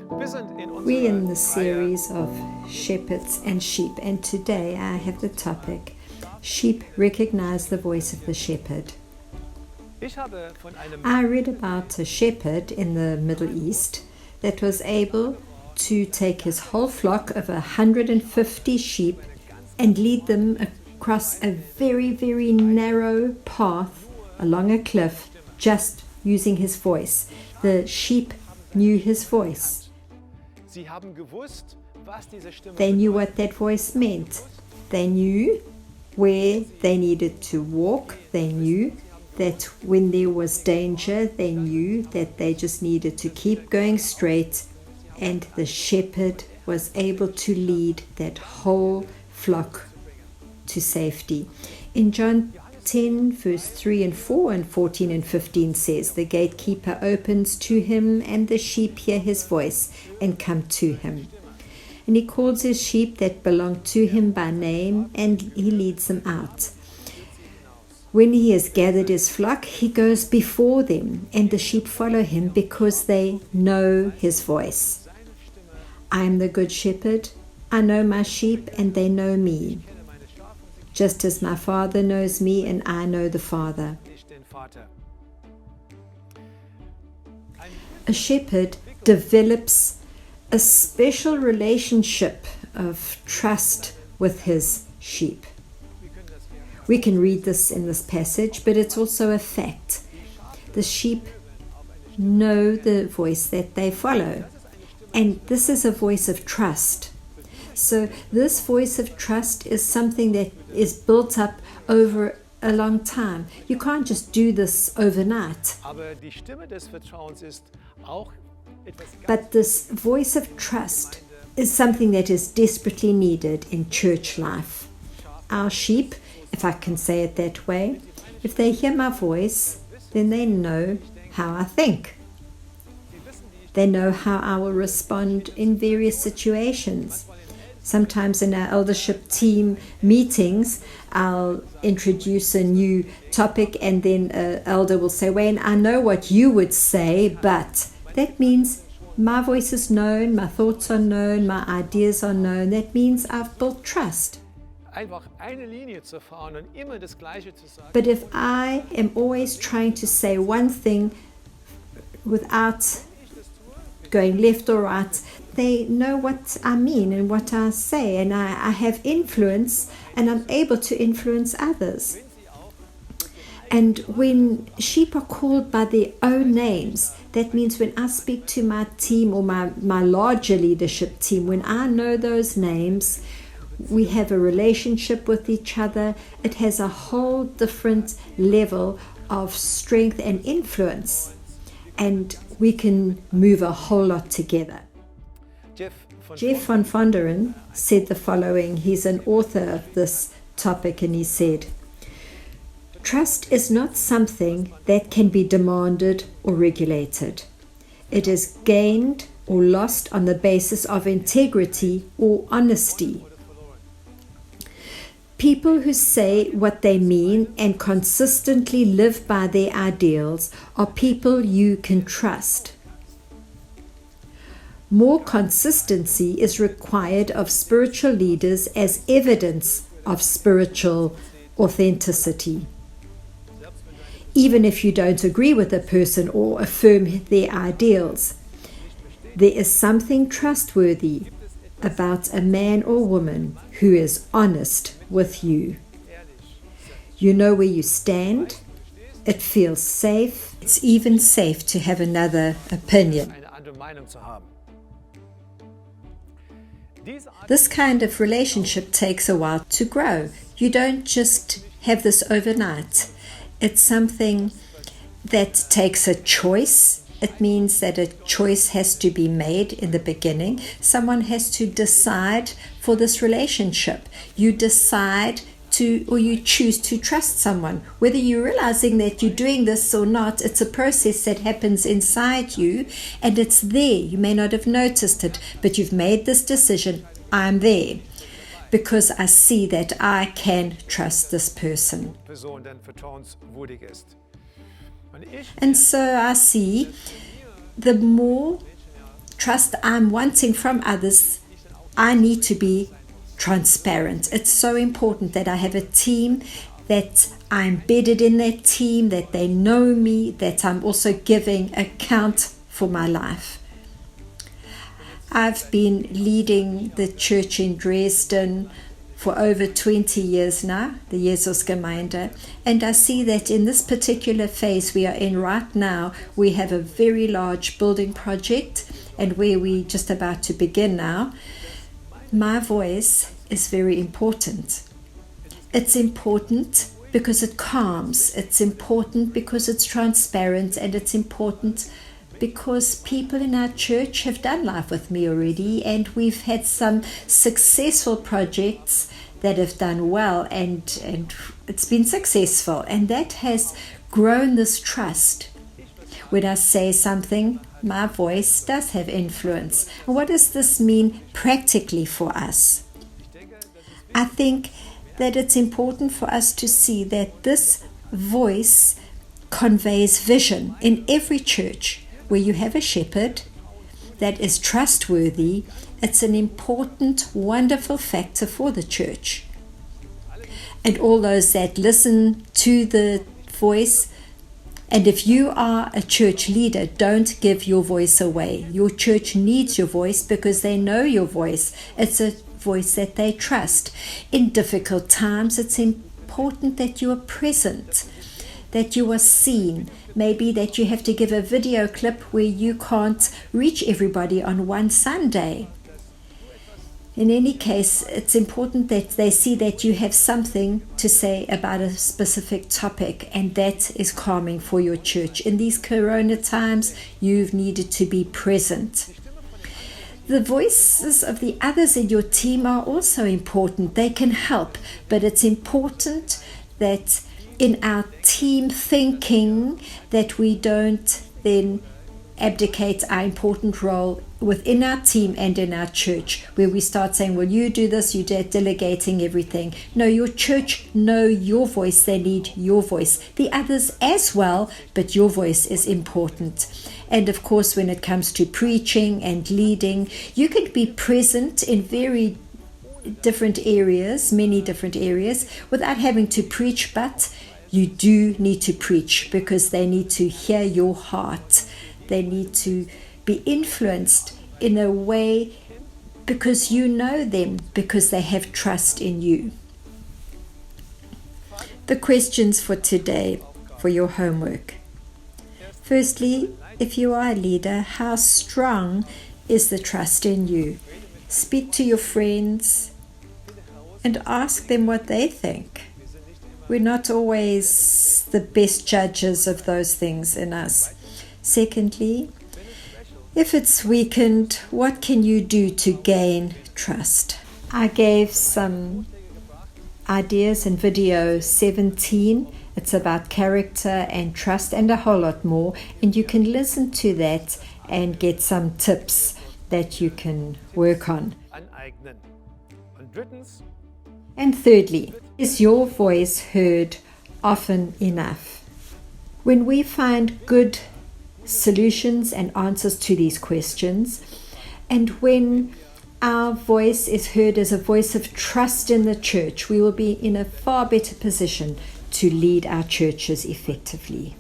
We're in the series of shepherds and sheep, and today I have the topic, Sheep Recognize the Voice of the Shepherd. I read about a shepherd in the Middle East that was able to take his whole flock of 150 sheep and lead them across a very, very narrow path along a cliff just using his voice. The sheep knew his voice. They knew what that voice meant. They knew where they needed to walk. They knew that when there was danger, they knew that they just needed to keep going straight, and the shepherd was able to lead that whole flock to safety. In John 10 verse 3 and 4 and 14 and 15 says, the gatekeeper opens to him, and the sheep hear his voice and come to him. And he calls his sheep that belong to him by name, and he leads them out. When he has gathered his flock, he goes before them, and the sheep follow him because they know his voice. I am the good shepherd. I know my sheep, and they know me, just as my Father knows me, and I know the Father. A shepherd develops a special relationship of trust with his sheep. We can read this in this passage, but it's also a fact. The sheep know the voice that they follow, and this is a voice of trust. So this voice of trust is something that is built up over a long time. You can't just do this overnight. But this voice of trust is something that is desperately needed in church life. Our sheep, if I can say it that way, if they hear my voice, then they know how I think. They know how I will respond in various situations. Sometimes in our eldership team meetings, I'll introduce a new topic, and then an elder will say, Wayne, I know what you would say, but that means my voice is known, my thoughts are known, my ideas are known. That means I've built trust. But if I am always trying to say one thing without going left or right, they know what I mean and what I say, and I have influence, and I'm able to influence others. And when sheep are called by their own names, that means when I speak to my team or my larger leadership team, when I know those names, we have a relationship with each other. It has a whole different level of strength and influence, and we can move a whole lot together. Jeff von Vonderen said the following. He's an author of this topic, and he said, trust is not something that can be demanded or regulated. It is gained or lost on the basis of integrity or honesty. People who say what they mean and consistently live by their ideals are people you can trust. More consistency is required of spiritual leaders as evidence of spiritual authenticity. Even if you don't agree with a person or affirm their ideals, there is something trustworthy about a man or woman who is honest with you. You know where you stand. It feels safe. It's even safe to have another opinion. This kind of relationship takes a while to grow. You don't just have this overnight. It's something that takes a choice. It means that a choice has to be made in the beginning. Someone has to decide for this relationship. You decide to, or you choose to trust someone. Whether you're realizing that you're doing this or not, it's a process that happens inside you, and it's there. You may not have noticed it, but you've made this decision. I'm there because I see that I can trust this person. And so I see the more trust I'm wanting from others, I need to be transparent. It's so important that I have a team, that I'm embedded in that team, that they know me, that I'm also giving account for my life. I've been leading the church in Dresden for over 20 years now, the Jesusgemeinde, and I see that in this particular phase we are in right now, we have a very large building project, and where we're just about to begin now, my voice is very important. It's important because it calms, it's important because it's transparent, and it's important because people in our church have done life with me already, and we've had some successful projects that have done well, and it's been successful, and that has grown this trust. When I say something, my voice does have influence. And what does this mean practically for us? I think that it's important for us to see that this voice conveys vision in every church. Where you have a shepherd that is trustworthy, it's an important, wonderful factor for the church. And all those that listen to the voice, and if you are a church leader, don't give your voice away. Your church needs your voice because they know your voice. It's a voice that they trust. In difficult times, it's important that you are present, that you are seen. Maybe that you have to give a video clip where you can't reach everybody on one Sunday. In any case, it's important that they see that you have something to say about a specific topic, and that is calming for your church. In these corona times, you've needed to be present. The voices of the others in your team are also important. They can help, but it's important that in our team thinking that we don't then abdicate our important role within our team and in our church, where we start saying, well, you do this, you're delegating everything. No, your church know your voice, they need your voice. The others as well, but your voice is important. And of course, when it comes to preaching and leading, you can be present in very different areas, many different areas, without having to preach, but you do need to preach because they need to hear your heart. They need to be influenced in a way because you know them, because they have trust in you. The questions for today, for your homework. Firstly, if you are a leader, how strong is the trust in you? Speak to your friends and ask them what they think. We're not always the best judges of those things in us. Secondly, if it's weakened, what can you do to gain trust? I gave some ideas in video 17. It's about character and trust and a whole lot more. And you can listen to that and get some tips that you can work on. And thirdly, is your voice heard often enough? When we find good solutions and answers to these questions, and when our voice is heard as a voice of trust in the church, we will be in a far better position to lead our churches effectively.